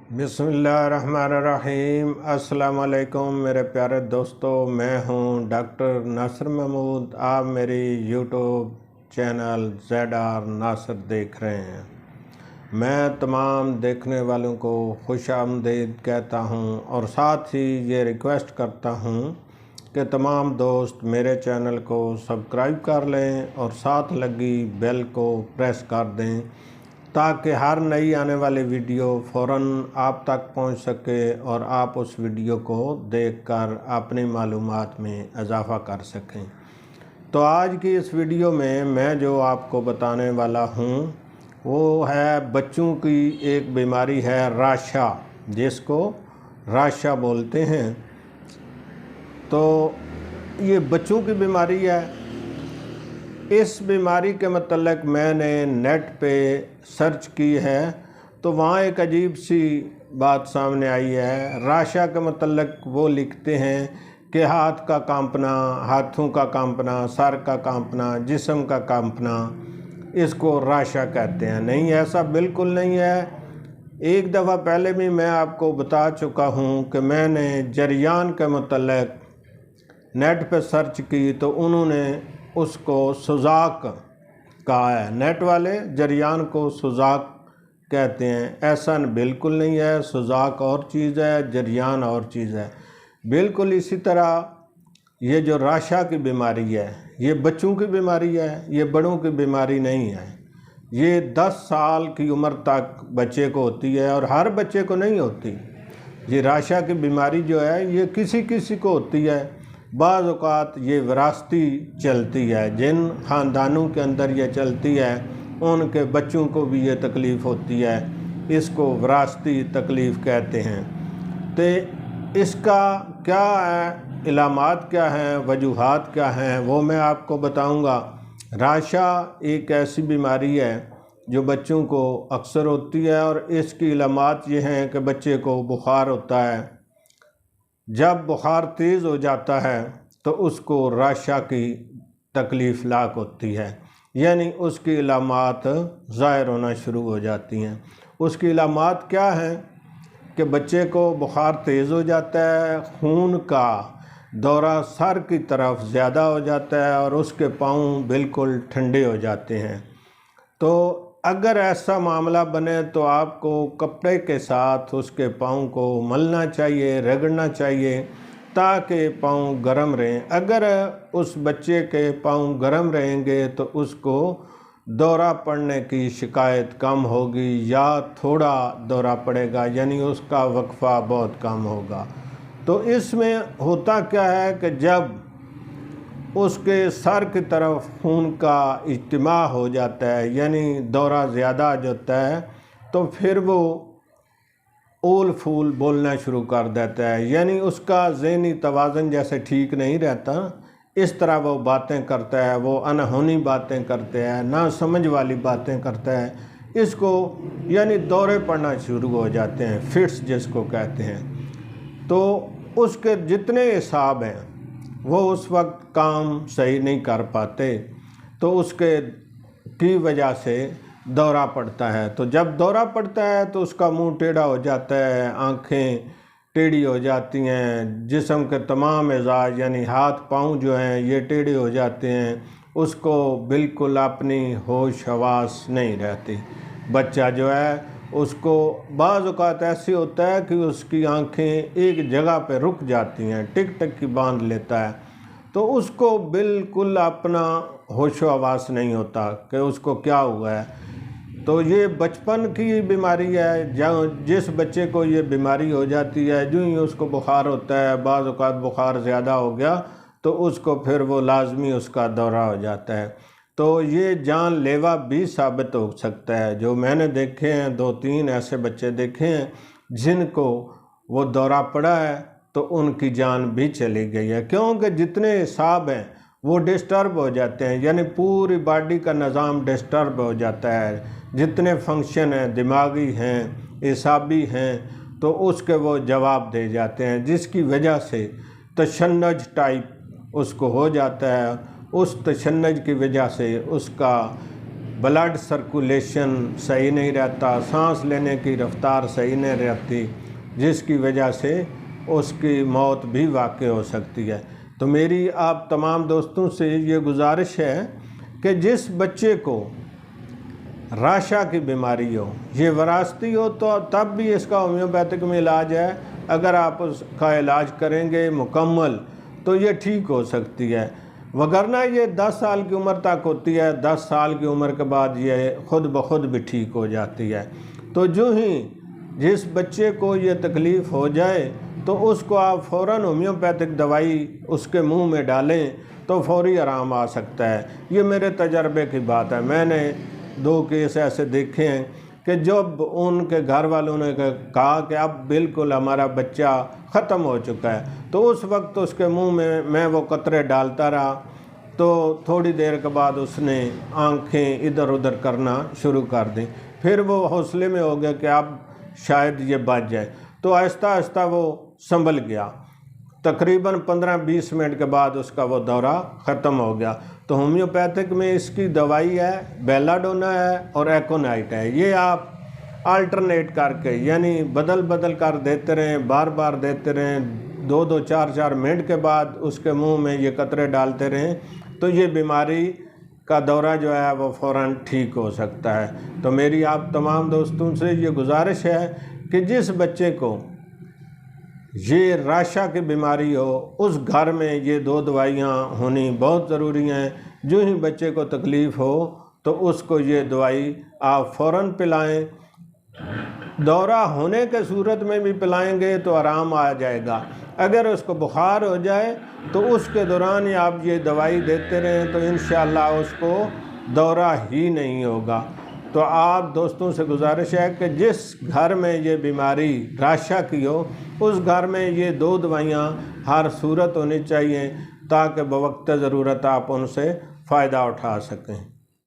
बिस्मिल्लाहिर्रहमानिर्रहीम। अस्सलाम वालेकुम मेरे प्यारे दोस्तों, मैं हूं डॉक्टर नासिर महमूद। आप मेरी यूट्यूब चैनल ZR नासिर देख रहे हैं। मैं तमाम देखने वालों को खुश आमदीद कहता हूं और साथ ही ये रिक्वेस्ट करता हूं कि तमाम दोस्त मेरे चैनल को सब्सक्राइब कर लें और साथ लगी बेल को प्रेस कर दें ताकि हर नई आने वाली वीडियो फ़ौरन आप तक पहुंच सके और आप उस वीडियो को देखकर अपनी मालूमात में इजाफ़ा कर सकें। तो आज की इस वीडियो में मैं जो आपको बताने वाला हूं वो है बच्चों की एक बीमारी है राशा, जिसको राशा बोलते हैं। तो ये बच्चों की बीमारी है। इस बीमारी के मतलब मैंने नेट पे सर्च की है तो वहाँ एक अजीब सी बात सामने आई है। राशा का मतलब वो लिखते हैं कि हाथ का कांपना, हाथों का कांपना, सर का कांपना, जिस्म का कांपना, इसको राशा कहते हैं। नहीं, ऐसा बिल्कुल नहीं है। एक दफ़ा पहले भी मैं आपको बता चुका हूँ कि मैंने जरियान के मतलब नेट पे सर्च की तो उन्होंने उसको सुजाक कहा है। नेट वाले जरियान को सुजाक कहते हैं। ऐसा बिल्कुल नहीं है। सुजाक और चीज़ है, जरियान और चीज़ है। बिल्कुल इसी तरह ये जो राशा की बीमारी है ये बच्चों की बीमारी है, ये बड़ों की बीमारी नहीं है। ये 10 साल की उम्र तक बच्चे को होती है और हर बच्चे को नहीं होती। ये राशा की बीमारी जो है ये किसी किसी को होती है। बाज़ औक़ात ये विरासती चलती है। जिन ख़ानदानों के अंदर ये चलती है उनके बच्चों को भी ये तकलीफ़ होती है। इसको विरासती तकलीफ़ कहते हैं। तो इसका क्या है, इलामात क्या हैं, वजूहात क्या हैं, वो मैं आपको बताऊंगा। राशा एक ऐसी बीमारी है जो बच्चों को अक्सर होती है और इसकी इलामात ये हैं कि बच्चे को बुखार होता है। जब बुखार तेज़ हो जाता है तो उसको राशा की तकलीफ़ लाक होती है, यानी उसकी इलामात ज़ाहिर होना शुरू हो जाती हैं। उसकी इलामात क्या हैं कि बच्चे को बुखार तेज़ हो जाता है, खून का दौरा सर की तरफ ज़्यादा हो जाता है और उसके पाँव बिल्कुल ठंडे हो जाते हैं। तो अगर ऐसा मामला बने तो आपको कपड़े के साथ उसके पाँव को मलना चाहिए, रगड़ना चाहिए ताकि पाँव गर्म रहें। अगर उस बच्चे के पाँव गर्म रहेंगे तो उसको दौरा पड़ने की शिकायत कम होगी या थोड़ा दौरा पड़ेगा, यानी उसका वक्फा बहुत कम होगा। तो इसमें होता क्या है कि जब उसके सर की तरफ खून का इज्तिमा हो जाता है, यानी दौरा ज़्यादा जाता है, तो फिर वो ओल फूल बोलना शुरू कर देता है। यानी उसका ज़हनी तवाज़ुन जैसे ठीक नहीं रहता, इस तरह वो बातें करता है, वो अनहोनी बातें करते हैं, ना समझ वाली बातें करता है। इसको यानी दौरे पड़ना शुरू हो जाते हैं, फिट्स जिसको कहते हैं। तो उसके जितने हिसाब हैं वो उस वक्त काम सही नहीं कर पाते, तो उसके की वजह से दौरा पड़ता है। तो जब दौरा पड़ता है तो उसका मुंह टेढ़ा हो जाता है, आंखें टेढ़ी हो जाती हैं, जिस्म के तमाम एज़ाज यानी हाथ पाँव जो हैं ये टेढ़े हो जाते हैं। उसको बिल्कुल अपनी होश हवास नहीं रहती। बच्चा जो है उसको बाज़ औक़ात ऐसे होता है कि उसकी आंखें एक जगह पे रुक जाती हैं, टिक टक की बांध लेता है, तो उसको बिल्कुल अपना होशो हवास नहीं होता कि उसको क्या हुआ है। तो ये बचपन की बीमारी है। जिस बच्चे को ये बीमारी हो जाती है, जो ही उसको बुखार होता है, बाज़ औक़ात बुखार ज़्यादा हो गया तो उसको फिर वो लाजमी उसका दौरा हो जाता है। तो ये जानलेवा भी साबित हो सकता है। जो मैंने देखे हैं, 2-3 ऐसे बच्चे देखे हैं जिनको वो दौरा पड़ा है तो उनकी जान भी चली गई है, क्योंकि जितने हिसाब हैं वो डिस्टर्ब हो जाते हैं, यानी पूरी बॉडी का निज़ाम डिस्टर्ब हो जाता है। जितने फंक्शन हैं, दिमागी हैं, एसाबी हैं, तो उसके वो जवाब दे जाते हैं, जिसकी वजह से तशन्नुज टाइप उसको हो जाता है। उस तशन्नुज की वजह से उसका بلڈ سرکولیشن صحیح نہیں رہتا، سانس لینے کی رفتار صحیح نہیں رہتی، جس کی وجہ سے اس کی موت بھی واقع ہو سکتی ہے۔ تو میری آپ تمام دوستوں سے یہ گزارش ہے کہ جس بچے کو راشا کی بیماری ہو، یہ وراثتی ہو تو تب بھی اس کا ہومیوپیتھک میں علاج ہے۔ اگر آپ اس کا علاج کریں گے مکمل تو یہ ٹھیک ہو سکتی ہے، وگرنہ یہ 10 سال کی عمر تک ہوتی ہے، 10 سال کی عمر کے بعد یہ خود بخود بھی ٹھیک ہو جاتی ہے۔ تو جو ہی جس بچے کو یہ تکلیف ہو جائے تو اس کو آپ فوراً ہومیوپیتھک دوائی اس کے منہ میں ڈالیں تو فوری آرام آ سکتا ہے۔ یہ میرے تجربے کی بات ہے، میں نے 2 کیس ایسے دیکھے ہیں کہ جب ان کے گھر والوں نے کہا کہ اب بالکل ہمارا بچہ ختم ہو چکا ہے، تو اس وقت اس کے منہ میں وہ قطرے ڈالتا رہا، تو تھوڑی دیر کے بعد اس نے آنکھیں ادھر ادھر کرنا شروع کر دیں۔ پھر وہ حوصلے میں ہو گیا کہ اب شاید یہ بچ جائے، تو آہستہ آہستہ وہ سنبھل گیا۔ تقریباً 15-20 منٹ کے بعد اس کا وہ دورہ ختم ہو گیا۔ تو ہومیوپیتھک میں اس کی دوائی ہے، بیلاڈونا ہے اور ایکونائٹ ہے۔ یہ آپ آلٹرنیٹ کر کے یعنی بدل کر دیتے رہیں، بار بار دیتے رہیں، 2-2 4-4 منٹ کے بعد اس کے منہ میں یہ قطرے ڈالتے رہیں تو یہ بیماری کا دورہ جو ہے وہ فوراً ٹھیک ہو سکتا ہے۔ تو میری آپ تمام دوستوں سے یہ گزارش ہے کہ جس بچے کو یہ راشا کی بیماری ہو، اس گھر میں یہ 2 دوائیاں ہونی بہت ضروری ہیں۔ جو ہی بچے کو تکلیف ہو تو اس کو یہ دوائی آپ فوراً پلائیں۔ دورہ ہونے کے صورت میں بھی پلائیں گے تو آرام آ جائے گا۔ اگر اس کو بخار ہو جائے تو اس کے دوران ہی آپ یہ دوائی دیتے رہیں تو انشاءاللہ اس کو دورہ ہی نہیں ہوگا۔ تو آپ دوستوں سے گزارش ہے کہ جس گھر میں یہ بیماری راشا کی ہو، اس گھر میں یہ 2 دوائیاں ہر صورت ہونی چاہیے تاکہ بوقت ضرورت آپ ان سے فائدہ اٹھا سکیں۔